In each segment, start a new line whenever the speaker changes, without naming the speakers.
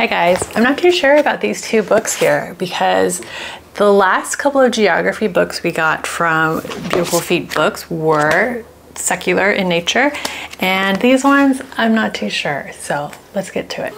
Hi guys, I'm not too sure about these two books here because the last couple of geography books we got from Beautiful Feet Books were secular in nature, and these ones I'm not too sure, so let's get to it.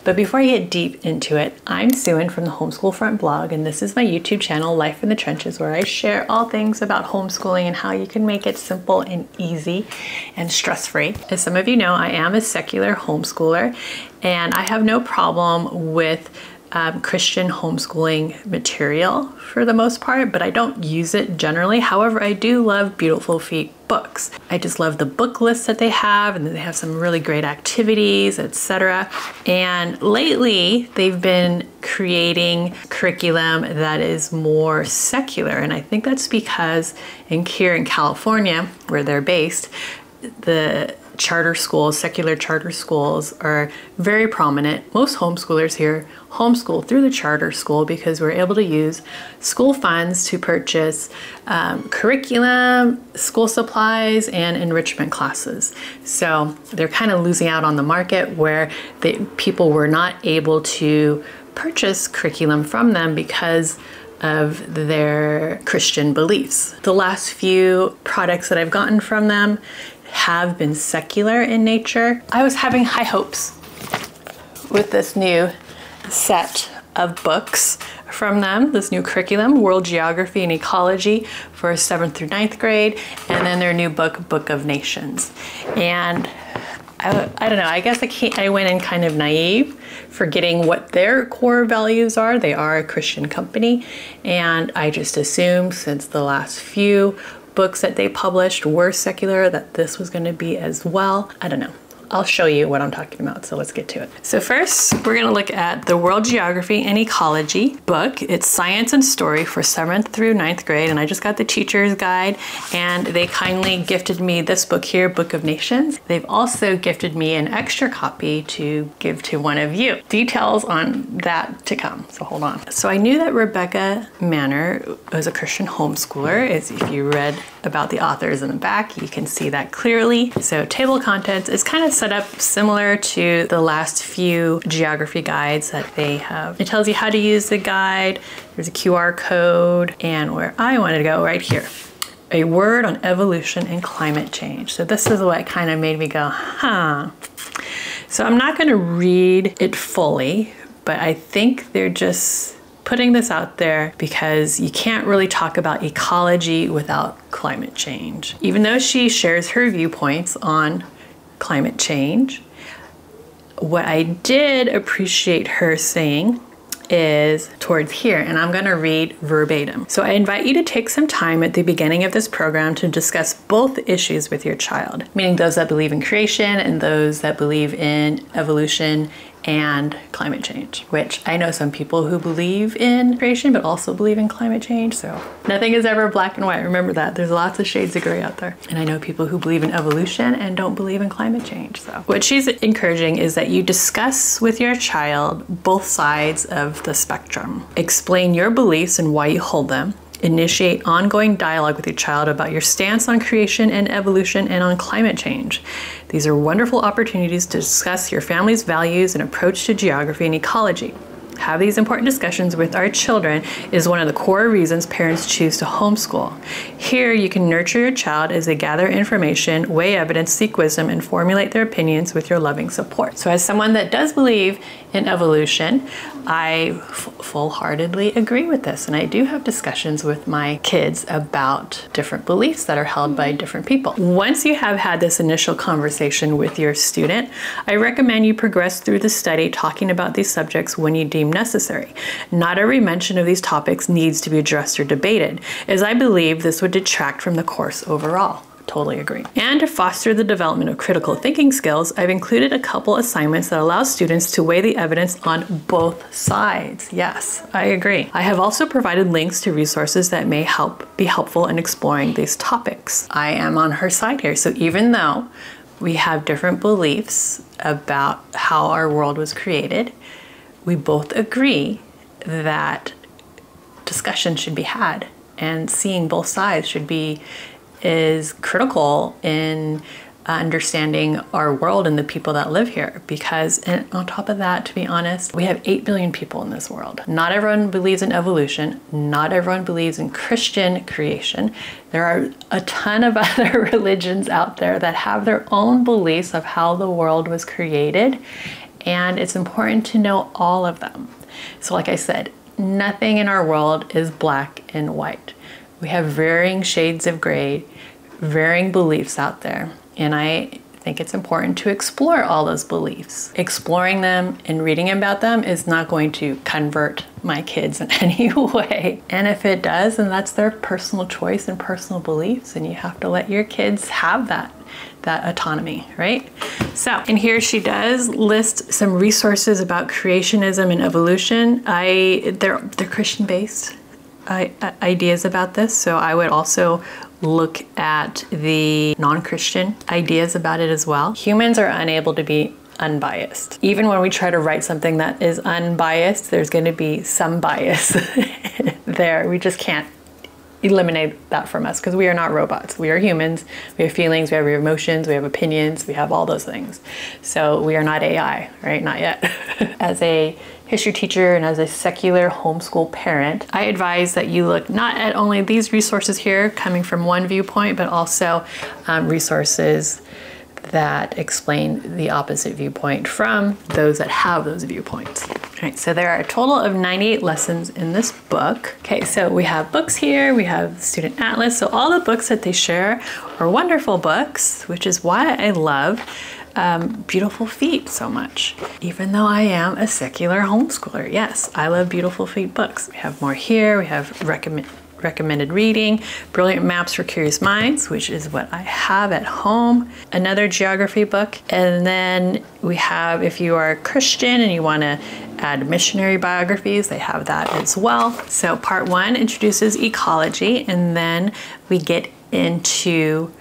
But before I get deep into it, I'm Xuan from the Homeschool Front blog, and this is my YouTube channel, Life in the Trenches, where I share all things about homeschooling and how you can make it simple and easy and stress-free. As some of you know, I am a secular homeschooler, and I have no problem with Christian homeschooling material for the most part, but I don't use it generally. However, I do love Beautiful Feet books. I just love the book lists that they have, and they have some really great activities, etc. And lately, they've been creating curriculum that is more secular, and I think that's because here in California, where they're based, the charter schools, secular charter schools are very prominent. Most homeschoolers here homeschool through the charter school because we're able to use school funds to purchase curriculum, school supplies, and enrichment classes. So they're kind of losing out on the market where people were not able to purchase curriculum from them because of their Christian beliefs. The last few products that I've gotten from them have been secular in nature. I was having high hopes with this new set of books from them, this new curriculum, World Geography and Ecology for 7th through 9th grade, and then their new book, Book of Nations. And I don't know, I guess I went in kind of naive, forgetting what their core values are. They are a Christian company, and I just assumed since the last few books that they published were secular that this was going to be as well. I don't know. I'll show you what I'm talking about, so let's get to it. So first, we're going to look at the World Geography and Ecology book. It's science and story for 7th through 9th grade, and I just got the teacher's guide, and they kindly gifted me this book here, Book of Nations. They've also gifted me an extra copy to give to one of you. Details on that to come, so hold on. So I knew that Rebecca Manor was a Christian homeschooler. If you read about the authors in the back, you can see that clearly. So table of contents is kind of set up similar to the last few geography guides that they have. It tells you how to use the guide. There's a QR code, and where I wanted to go right here, a word on evolution and climate change. So this is what kind of made me go, huh. So I'm not going to read it fully, but I think they're just putting this out there because you can't really talk about ecology without climate change. Even though she shares her viewpoints on climate change, what I did appreciate her saying is towards here, and I'm going to read verbatim. So I invite you to take some time at the beginning of this program to discuss both issues with your child, meaning those that believe in creation and those that believe in evolution and climate change, which I know some people who believe in creation but also believe in climate change, so nothing is ever black and white. Remember that. There's lots of shades of gray out there. And I know people who believe in evolution and don't believe in climate change. So what she's encouraging is that you discuss with your child both sides of the spectrum. Explain your beliefs and why you hold them. Initiate ongoing dialogue with your child about your stance on creation and evolution and on climate change. These are wonderful opportunities to discuss your family's values and approach to geography and ecology. Have these important discussions with our children is one of the core reasons parents choose to homeschool. Here, you can nurture your child as they gather information, weigh evidence, seek wisdom, and formulate their opinions with your loving support. So as someone that does believe in evolution, I full-heartedly agree with this, and I do have discussions with my kids about different beliefs that are held by different people. Once you have had this initial conversation with your student, I recommend you progress through the study talking about these subjects when you deem necessary. Not every mention of these topics needs to be addressed or debated, as I believe this would detract from the course overall. Totally agree. And to foster the development of critical thinking skills, I've included a couple assignments that allow students to weigh the evidence on both sides. Yes, I agree. I have also provided links to resources that may be helpful in exploring these topics. I am on her side here. So even though we have different beliefs about how our world was created, we both agree that discussion should be had, and seeing both sides is critical in understanding our world and the people that live here. Because, and on top of that, to be honest, we have 8 billion people in this world. Not everyone believes in evolution. Not everyone believes in Christian creation. There are a ton of other religions out there that have their own beliefs of how the world was created, and it's important to know all of them. So like I said, nothing in our world is black and white. We have varying shades of gray, varying beliefs out there. And I think it's important to explore all those beliefs. Exploring them and reading about them is not going to convert my kids in any way. And if it does, then that's their personal choice and personal beliefs, and you have to let your kids have that autonomy, right? So, and here she does list some resources about creationism and evolution. They're Christian-based ideas about this, so I would also look at the non-Christian ideas about it as well. Humans are unable to be unbiased. Even when we try to write something that is unbiased, there's going to be some bias there. We just can't eliminate that from us because we are not robots. We are humans. We have feelings, we have emotions, we have opinions, we have all those things. So we are not AI, right? Not yet. As a history teacher and as a secular homeschool parent, I advise that you look not at only these resources here coming from one viewpoint, but also resources that explain the opposite viewpoint from those that have those viewpoints. All right, so there are a total of 98 lessons in this book. Okay, so we have books here, we have Student Atlas. So all the books that they share are wonderful books, which is why I love Beautiful Feet so much. Even though I am a secular homeschooler, yes, I love Beautiful Feet books. We have more here, we have recommended reading, Brilliant Maps for Curious Minds, which is what I have at home, another geography book, and then we have, if you are a Christian and you want to add missionary biographies, they have that as well. So part 1 introduces ecology, and then we get into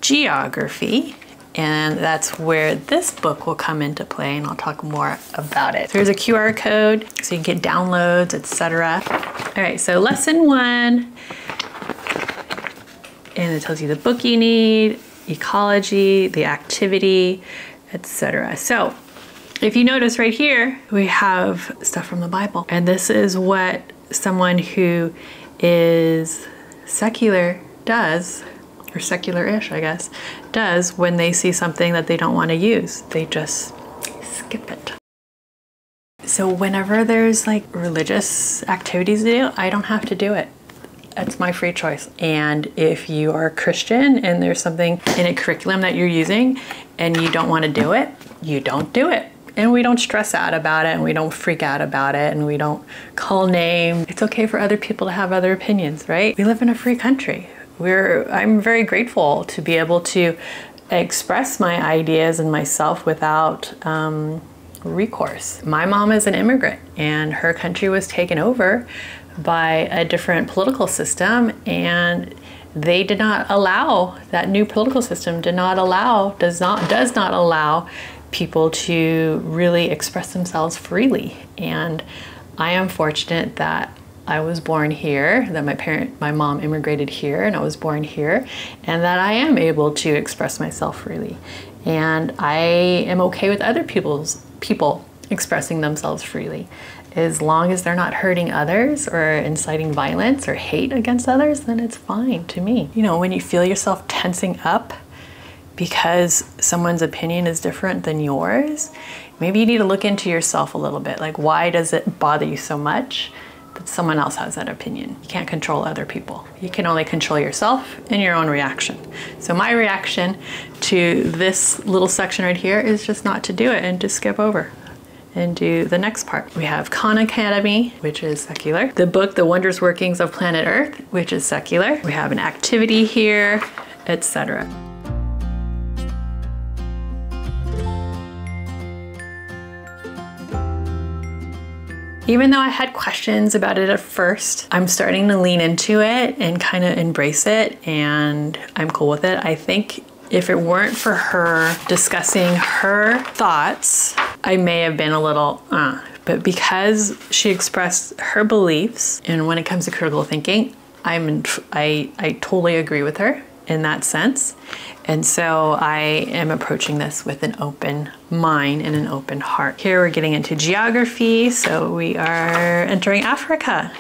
geography, and that's where this book will come into play, and I'll talk more about it. So there's a QR code so you can get downloads, etc. All right, so lesson 1, and it tells you the book you need, ecology, the activity, etc. So if you notice right here, we have stuff from the Bible, and this is what someone who is secular does, or secular-ish, I guess, does when they see something that they don't want to use. They just skip it. So whenever there's like religious activities to do, I don't have to do it. It's my free choice. And if you are a Christian and there's something in a curriculum that you're using and you don't want to do it, you don't do it. And we don't stress out about it, and we don't freak out about it, and we don't call names. It's okay for other people to have other opinions, right? We live in a free country. I'm very grateful to be able to express my ideas and myself without recourse. My mom is an immigrant, and her country was taken over by a different political system, and they did not allow, that new political system does not allow people to really express themselves freely. And I am fortunate that I was born here, that my mom immigrated here, and I was born here, and that I am able to express myself freely. And I am okay with other people expressing themselves freely. As long as they're not hurting others or inciting violence or hate against others, then it's fine to me. You know, when you feel yourself tensing up because someone's opinion is different than yours, maybe you need to look into yourself a little bit. Like, why does it bother you so much that someone else has that opinion? You can't control other people. You can only control yourself and your own reaction. So my reaction to this little section right here is just not to do it and to skip over and do the next part. We have Khan Academy, which is secular. The book, The Wondrous Workings of Planet Earth, which is secular. We have an activity here, etc. Even though I had questions about it at first, I'm starting to lean into it and kind of embrace it, and I'm cool with it. I think if it weren't for her discussing her thoughts, I may have been a little, but because she expressed her beliefs, and when it comes to critical thinking, I totally agree with her. in that sense. And so I am approaching this with an open mind and an open heart. Here we're getting into geography, so we are entering Africa.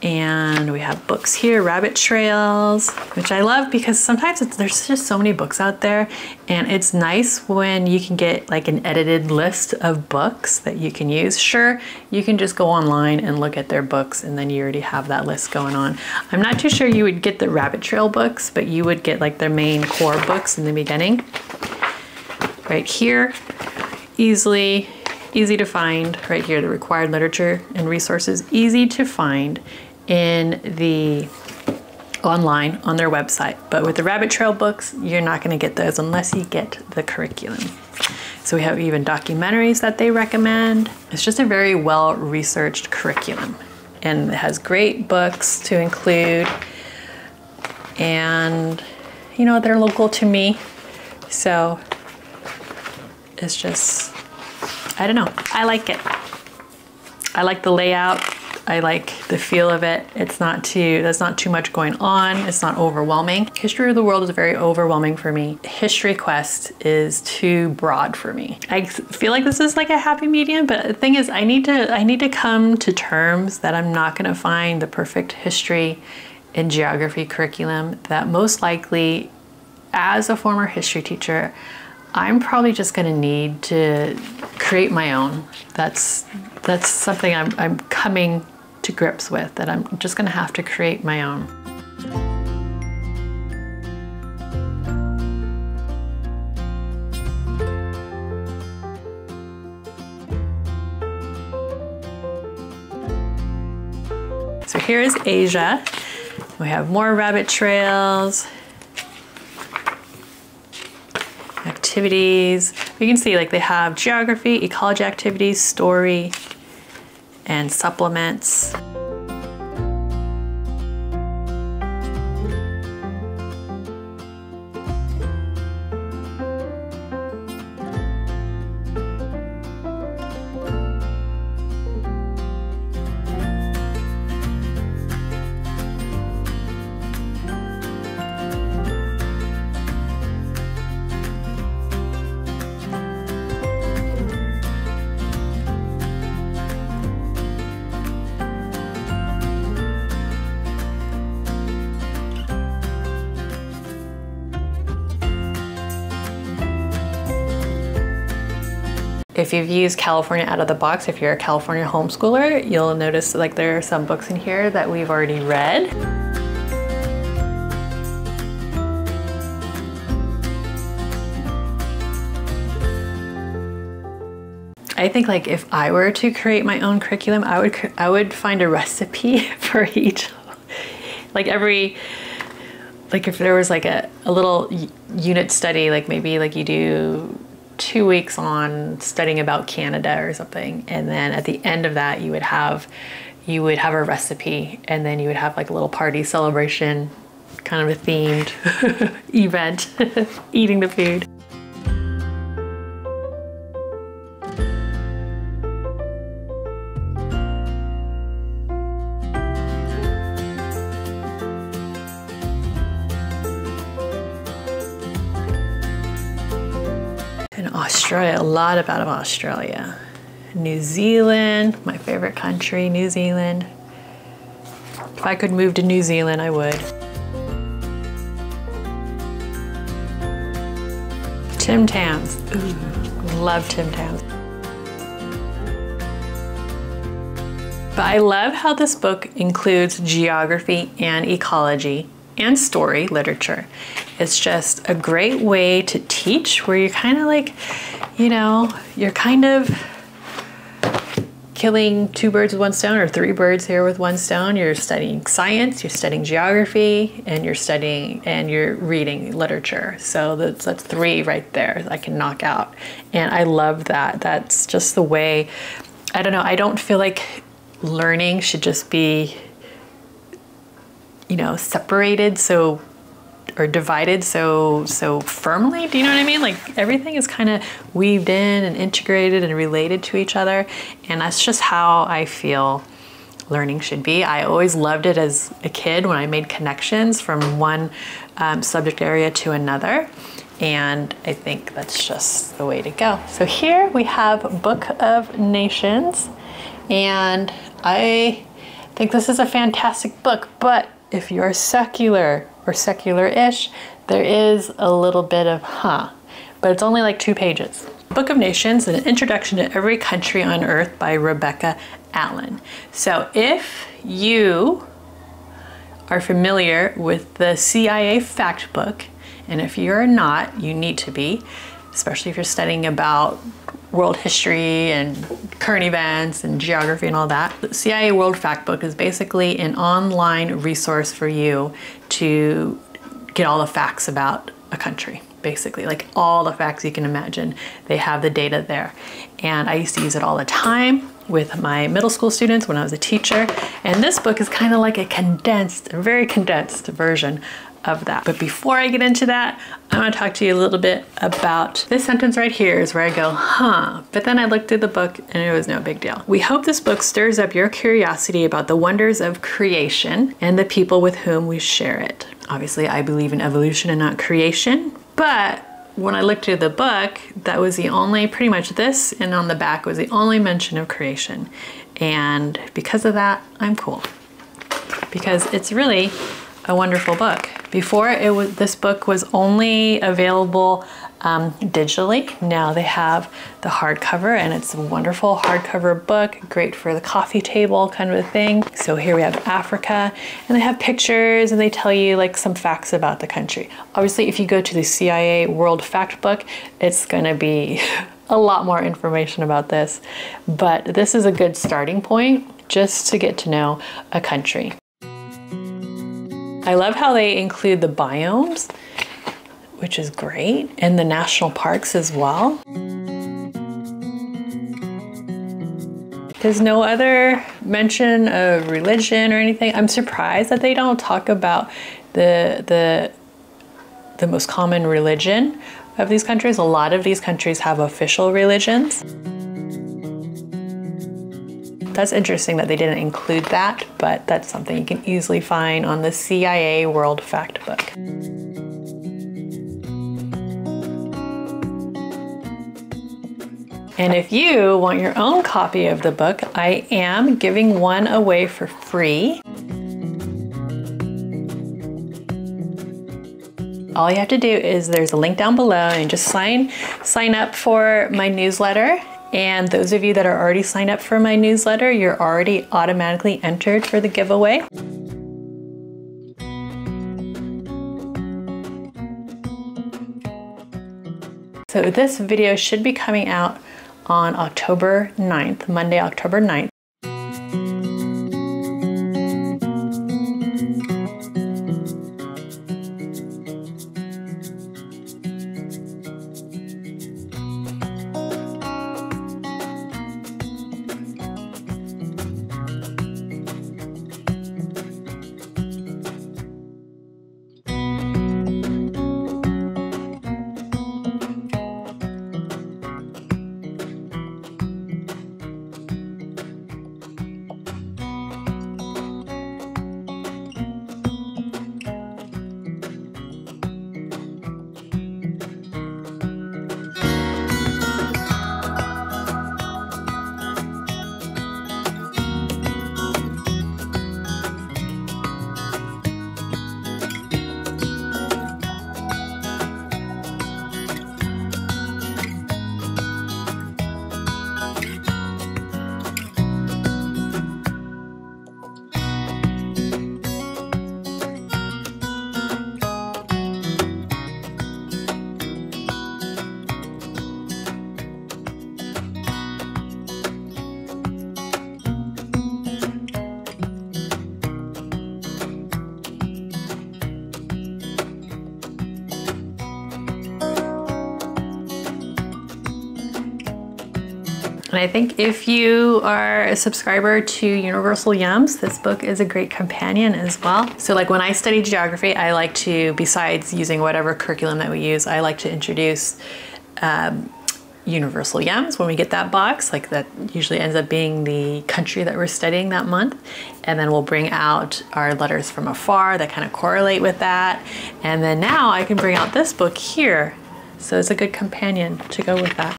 And we have books here, rabbit trails, which I love because sometimes there's just so many books out there, and it's nice when you can get like an edited list of books that you can use. Sure, you can just go online and look at their books and then you already have that list going on. I'm not too sure you would get the rabbit trail books, but you would get like their main core books in the beginning. Right here, easy to find. Right here, the required literature and resources, easy to find in the online on their website. But with the rabbit trail books, you're not going to get those unless you get the curriculum. So we have even documentaries that they recommend. It's just a very well researched curriculum, and it has great books to include, and you know, they're local to me, so it's just, I don't know, I like it. I like the layout. I like the feel of it. There's not too much going on. It's not overwhelming. History of the world is very overwhelming for me. History Quest is too broad for me. I feel like this is like a happy medium, but the thing is, I need to come to terms that I'm not gonna find the perfect history and geography curriculum, that most likely, as a former history teacher, I'm probably just gonna need to create my own. That's something I'm coming to grips with, that I'm just gonna have to create my own. So here is Asia. We have more rabbit trails, activities. You can see like they have geography, ecology activities, story, and supplements. If you've used California out of the box, if you're a California homeschooler, you'll notice like there are some books in here that we've already read. I think like if I were to create my own curriculum, I would find a recipe for each, like if there was like a little unit study, like maybe like you do 2 weeks on studying about Canada or something, and then at the end of that you would have a recipe, and then you would have like a little party celebration, kind of a themed event, eating the food. Australia, a lot about Australia. New Zealand, my favorite country, New Zealand. If I could move to New Zealand, I would. Tim Tams. Ooh, love Tim Tams. But I love how this book includes geography and ecology and story literature. It's just a great way to teach, where you're kind of like, you know, you're kind of killing 2 birds with 1 stone, or 3 birds here with 1 stone. You're studying science, you're studying geography, and you're reading literature. So that's 3 right there I can knock out. And I love that. That's just the way, I don't know, I don't feel like learning should just be, you know, separated or divided so firmly. Do you know what I mean? Like everything is kind of weaved in and integrated and related to each other. And that's just how I feel learning should be. I always loved it as a kid when I made connections from one subject area to another. And I think that's just the way to go. So here we have Book of Nations, and I think this is a fantastic book, but if you're secular or secular-ish, there is a little bit of but it's only like 2 pages. Book of Nations, an introduction to every country on earth by Rebecca Allen. So if you are familiar with the CIA fact book, and if you're not, you need to be, especially if you're studying about world history and current events and geography and all that. The CIA World Factbook is basically an online resource for you to get all the facts about a country. Basically, like all the facts you can imagine. They have the data there. And I used to use it all the time with my middle school students when I was a teacher. And this book is kind of like a very condensed version of that. But before I get into that, I want to talk to you a little bit about this sentence right here is where I go, but then I looked through the book and it was no big deal. We hope this book stirs up your curiosity about the wonders of creation and the people with whom we share it. Obviously, I believe in evolution and not creation, but when I looked through the book, that was the only, pretty much this and on the back was the only mention of creation. And because of that, I'm cool. Because it's really a wonderful book. Before this book was only available digitally. Now they have the hardcover, and it's a wonderful hardcover book, great for the coffee table kind of a thing. So here we have Africa, and they have pictures, and they tell you like some facts about the country. Obviously, if you go to the CIA World Factbook, it's gonna be a lot more information about this, but this is a good starting point just to get to know a country. I love how they include the biomes, which is great, and the national parks as well. There's no other mention of religion or anything. I'm surprised that they don't talk about the most common religion of these countries. A lot of these countries have official religions. That's interesting that they didn't include that, but that's something you can easily find on the CIA World Factbook. And if you want your own copy of the book, I am giving one away for free. All you have to do is there's a link down below and just sign up for my newsletter. And those of you that are already signed up for my newsletter, you're already automatically entered for the giveaway. So this video should be coming out on October 9th, Monday, October 9th. And I think if you are a subscriber to Universal Yums, this book is a great companion as well. So like when I study geography, I like to, besides using whatever curriculum that we use, I like to introduce universal yums when we get that box. Like that usually ends up being the country that we're studying that month. And then we'll bring out our letters from afar that kind of correlate with that. And then now I can bring out this book here. So it's a good companion to go with that.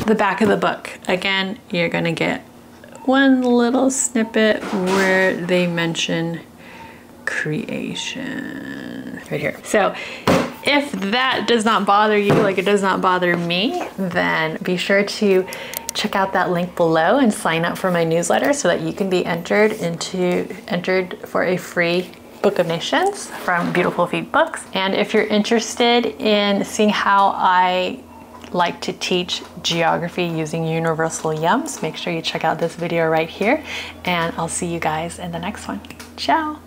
The back of the book, again, you're gonna get one little snippet where they mention creation right here. So if that does not bother you like it does not bother me, then be sure to check out that link below and sign up for my newsletter so that you can be entered for a free Book of Nations from Beautiful Feet Books. And if you're interested in seeing how I like to teach geography using universal yums, make sure you check out this video right here, and I'll see you guys in the next one. Ciao.